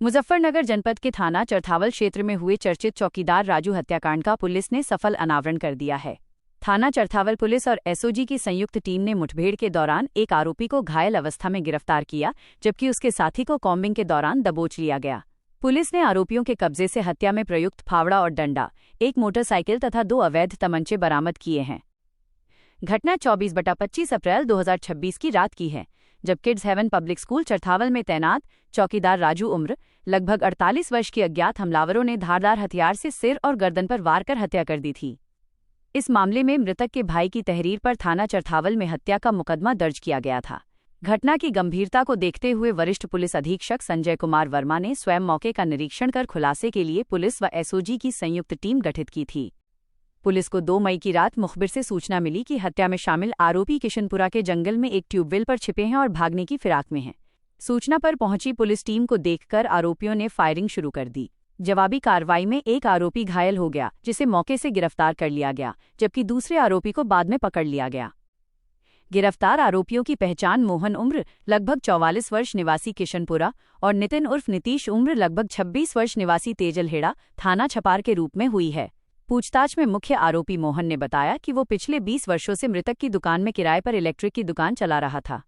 मुजफ्फरनगर जनपद के थाना चरथावल क्षेत्र में हुए चर्चित चौकीदार राजू हत्याकांड का पुलिस ने सफल अनावरण कर दिया है। थाना चरथावल पुलिस और एसओजी की संयुक्त टीम ने मुठभेड़ के दौरान एक आरोपी को घायल अवस्था में गिरफ्तार किया, जबकि उसके साथी को कॉम्बिंग के दौरान दबोच लिया गया। पुलिस ने आरोपियों के कब्जे से हत्या में प्रयुक्त फावड़ा और डंडा, एक मोटरसाइकिल तथा 2 अवैध तमंचे बरामद किए हैं। घटना 24/25 अप्रैल 2026 की रात की है, जब Kids Haven Public School Charthawal में तैनात चौकीदार राजू उम्र लगभग 48 वर्ष के अज्ञात हमलावरों ने धारदार हथियार से सिर और गर्दन पर वार कर हत्या कर दी थी। इस मामले में मृतक के भाई की तहरीर पर थाना चरथावल में हत्या का मुकदमा दर्ज किया गया था। घटना की गंभीरता को देखते हुए वरिष्ठ पुलिस अधीक्षक संजय कुमार वर्मा ने स्वयं मौके का निरीक्षण कर खुलासे के लिए पुलिस व एसओजी की संयुक्त टीम गठित की थी। पुलिस को 2 मई की रात मुखबिर से सूचना मिली कि हत्या में शामिल आरोपी किशनपुरा के जंगल में एक ट्यूबवेल पर छिपे हैं और भागने की फिराक में हैं। सूचना पर पहुंची पुलिस टीम को देखकर आरोपियों ने फायरिंग शुरू कर दी। जवाबी कार्रवाई में एक आरोपी घायल हो गया, जिसे मौके से गिरफ्तार कर लिया गया, जबकि दूसरे आरोपी को बाद में पकड़ लिया गया। गिरफ्तार आरोपियों की पहचान मोहन उम्र लगभग 44 वर्ष निवासी किशनपुरा और नितिन उर्फ नीतीश उम्र लगभग 26 वर्ष निवासी तेजलहेड़ा थाना छपार के रूप में हुई है। पूछताछ में मुख्य आरोपी मोहन ने बताया कि वो पिछले 20 वर्षों से मृतक की दुकान में किराए पर इलेक्ट्रिक की दुकान चला रहा था।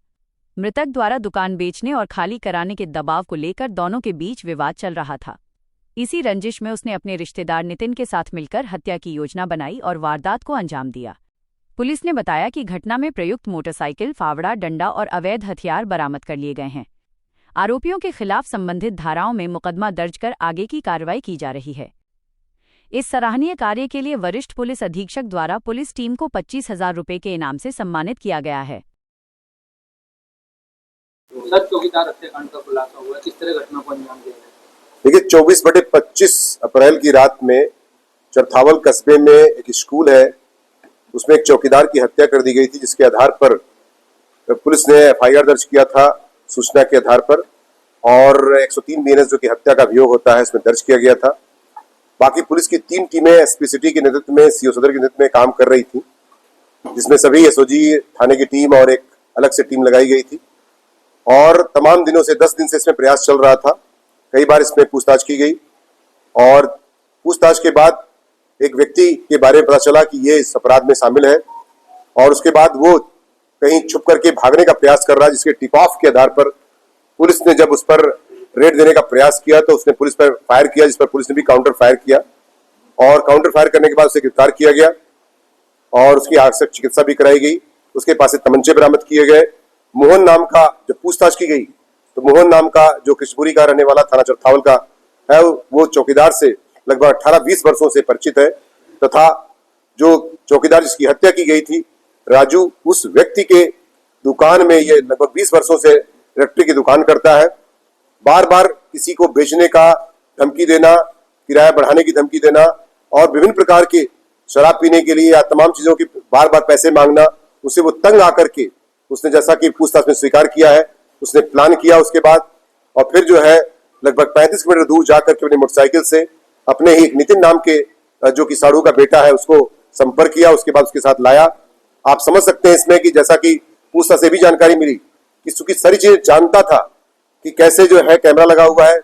मृतक द्वारा दुकान बेचने और खाली कराने के दबाव को लेकर दोनों के बीच विवाद चल रहा था। इसी रंजिश में उसने अपने रिश्तेदार नितिन के साथ मिलकर हत्या की योजना बनाई और वारदात को अंजाम दिया। पुलिस ने बताया कि घटना में प्रयुक्त मोटरसाइकिल, फावड़ा, डंडा और अवैध हथियार बरामद कर लिए गए हैं। आरोपियों के खिलाफ संबंधित धाराओं में मुकदमा दर्ज कर आगे की कार्रवाई की जा रही है। इस सराहनीय कार्य के लिए वरिष्ठ पुलिस अधीक्षक द्वारा पुलिस टीम को 25,000 रुपये के इनाम से सम्मानित किया गया है। सर, चौकीदार हत्याकांड का खुलासा हुआ, किस तरह घटना को अंजाम दिया गया? देखिए, 24/25 अप्रैल की रात में चरथावल कस्बे में एक स्कूल है, उसमें एक चौकीदार की हत्या कर दी गई थी, जिसके आधार पर पुलिस ने एफआईआर दर्ज किया था सूचना के आधार पर, और 103 बीएनएस जो कि हत्या का अभियोग होता है उसमें दर्ज किया गया था। बाकी पुलिस की 3 टीमें एसपी सिटी के नेतृत्व में, सीओ सदर के नेतृत्व में काम कर रही थी, जिसमें सभी एसओजी थाने की टीम और एक अलग से टीम लगाई गई थी। और तमाम दिनों से 10 दिन से इसमें प्रयास चल रहा था। कई बार इसमें पूछताछ की गई और पूछताछ के बाद एक व्यक्ति के बारे में पता चला कि ये इस अपराध में शामिल है, और उसके बाद वो कहीं छुप करके भागने का प्रयास कर रहा है, जिसके टिप ऑफ के आधार पर पुलिस ने जब उस पर रेड देने का प्रयास किया तो उसने पुलिस पर फायर किया, जिस पर पुलिस ने भी काउंटर फायर किया, और काउंटर फायर करने के बाद उसे गिरफ्तार किया गया और उसकी आवश्यक चिकित्सा भी कराई गई। उसके पास से तमंचे बरामद किए गए। मोहन नाम का जब पूछताछ की गई तो मोहन नाम का जो कृष्णपुरी का रहने वाला थाना चरथावल का है, वो चौकीदार से लगभग 18-20 वर्षों से परिचित है, तथा जो चौकीदार जिसकी हत्या की गई थी राजू, उस व्यक्ति के दुकान में ये लगभग 20 वर्षों से इलेक्ट्रिक की दुकान करता है। बार बार किसी को बेचने का धमकी देना, किराया बढ़ाने की धमकी देना और विभिन्न प्रकार के शराब पीने के लिए या तमाम चीजों की बार बार पैसे मांगना, उसे वो तंग आकर के उसने, जैसा कि पूछताछ में स्वीकार किया है, उसने प्लान किया उसके बाद, और फिर जो है लगभग 35 किलोमीटर दूर जाकर के अपनी मोटरसाइकिल से अपने ही नितिन नाम के जो कि साड़ू का बेटा है उसको संपर्क किया, उसके बाद उसके साथ लाया। आप समझ सकते हैं इसमें कि जैसा कि पूछताछ से भी जानकारी मिली कि चूंकि सारी चीजें जानता था कि कैसे जो है कैमरा लगा हुआ है,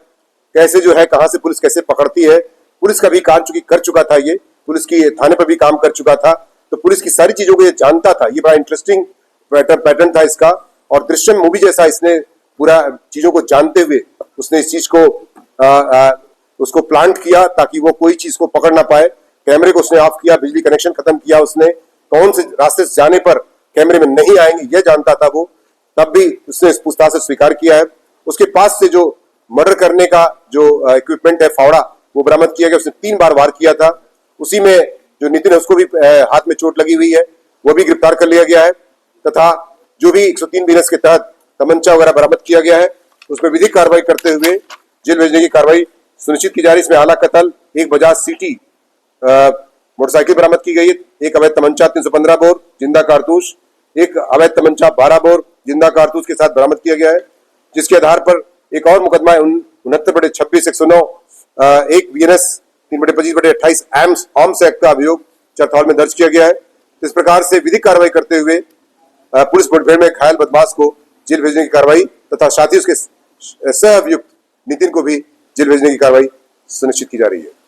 कैसे जो है कहां से पुलिस कैसे पकड़ती है, पुलिस का भी काम चूंकि कर चुका था, ये पुलिस की थाने पर भी काम कर चुका था, तो पुलिस की सारी चीजों को ये जानता था। ये बड़ा इंटरेस्टिंग पैटर्न था इसका, और दृश्यम मूवी जैसा इसने पूरा चीजों को जानते हुए उसने इस चीज को उसको प्लांट किया ताकि वो कोई चीज को पकड़ ना पाए। कैमरे को उसने ऑफ किया, बिजली कनेक्शन खत्म किया, उसने कौन से रास्ते से जाने पर कैमरे में नहीं आएंगे ये जानता था वो, तब भी उसने इस पूछताछ से स्वीकार किया है। उसके पास से जो मर्डर करने का जो इक्विपमेंट है, फावड़ा, वो बरामद किया गया। उसने 3 बार वार किया था। उसी में जो नितिन है उसको भी हाथ में चोट लगी हुई है, वो भी गिरफ्तार कर लिया गया है, तथा जो भी 103 बीएनएस के तहत तमंचा वगैरह बरामद किया गया है उसमें विधिक कार्रवाई करते हुए जेल भेजने की कार्रवाई सुनिश्चित की जा रही है। इसमें आला कतल, एक बजाज सिटी मोटरसाइकिल बरामद की गई है, एक अवैध तमंचा 315 बोर जिंदा कारतूस, एक अवैध तमंचा 12 बोर जिंदा कारतूस के साथ बरामद किया गया है, जिसके आधार पर एक और मुकदमा 69/26/109 एक बीएनएस 3/25/28 आर्म्स एक्ट का अभियोग चरथावल में दर्ज किया गया है। इस प्रकार से विधिक कार्रवाई करते हुए पुलिस मुठभेड़ में घायल बदमाश को जेल भेजने की कार्रवाई तथा साथ ही उसके सह अभियुक्त नितिन को भी जेल भेजने की कार्रवाई सुनिश्चित की जा रही है।